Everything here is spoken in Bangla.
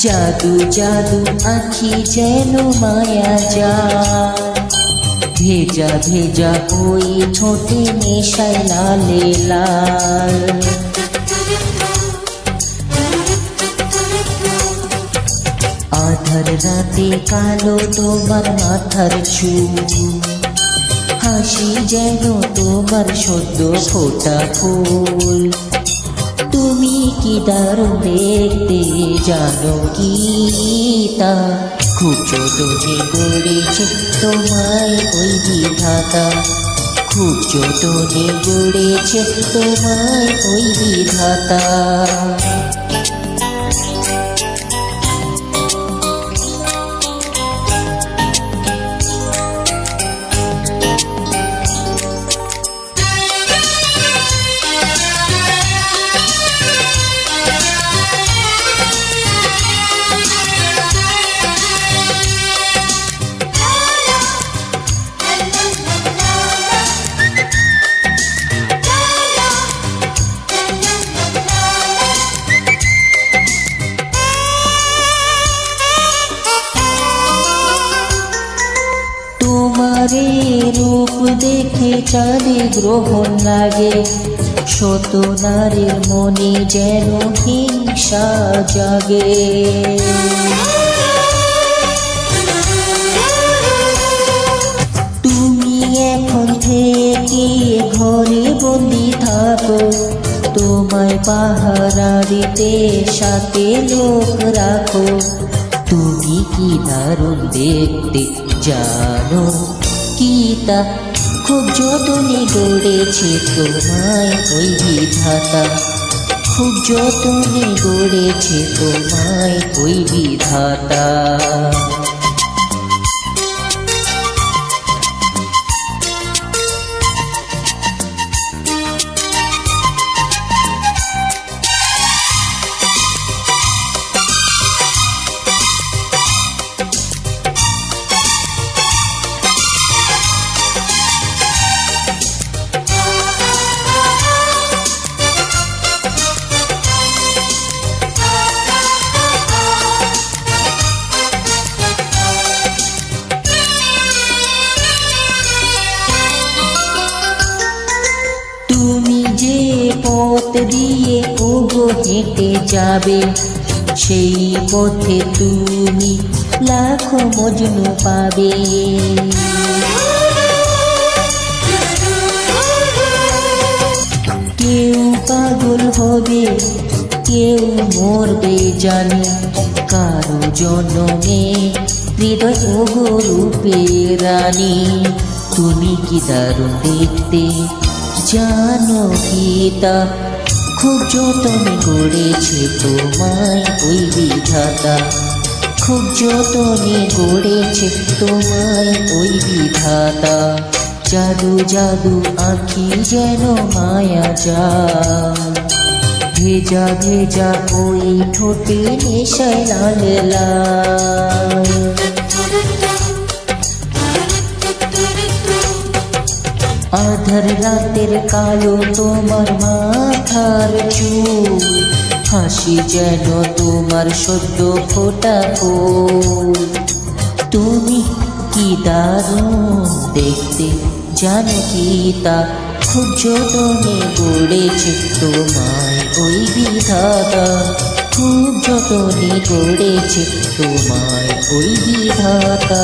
জাদু জাদু আঁখি যেন মায়া যায়, ভেজা ভেজা ওই ঠোঁটে নেশায় লালে লাল। আধার রাতে কালো তোমার মাথার চুল, হাসি যেন তোমার সদ্য ফোটা ফুল। তুমি কি দারুণ দেখতে জানো কি তা, খুব যতনে গড়েছে তোমায় ওই বিধাতা, খুব যতনে গড়েছে তোমায় ওই বিধাতা। তোমারে রূপ দেখে চাঁদে গ্রহণ লাগে, শত নারীর মনে যেন হিংসা জাগে। তুমি এখন থেকে ঘরে বন্দি থাকো, তোমায় পাহারা দিতে সাথে লোক রাখো। তুমি কি দারুণ দেখতে জানো কি তা, খুব যতনে গড়েছে তোমায় ওই বিধাতা, খুব যতনে গড়েছে তোমায় ওই বিধাতা। তুমি যে পথ দিয়ে ওগো হেঁটে যাবে, সেই পথে তুমি লাখো মজনু পাবে। কেউ পাগল হবে, কেউ মরবে জানি, কারো জন্মে হৃদয় ওগো রূপে রানী। তুমি কি দারুণ দেখতে জানো কি তা, খুব যতনে গড়েছে তোমায় ওই বিধাতা, খুব যতনে গড়েছে তোমায় ওই বিধাতা। জাদু জাদু আঁখি যেন মায়া যায়, ভেজা ভেজা ওই ঠোঁটে নেশায় লাল লাল। আধার রাতের কালো তোমার মাথার চুল, হাসি যেন তোমার সদ্য ফোটা ফুল। তুমি কি দারুণ দেখতে জানো কি তা, খুব যতনে গড়েছে তোমায় ওই বিধাতা, খুব যতনে গড়েছে তোমায় ওই বিধাতা।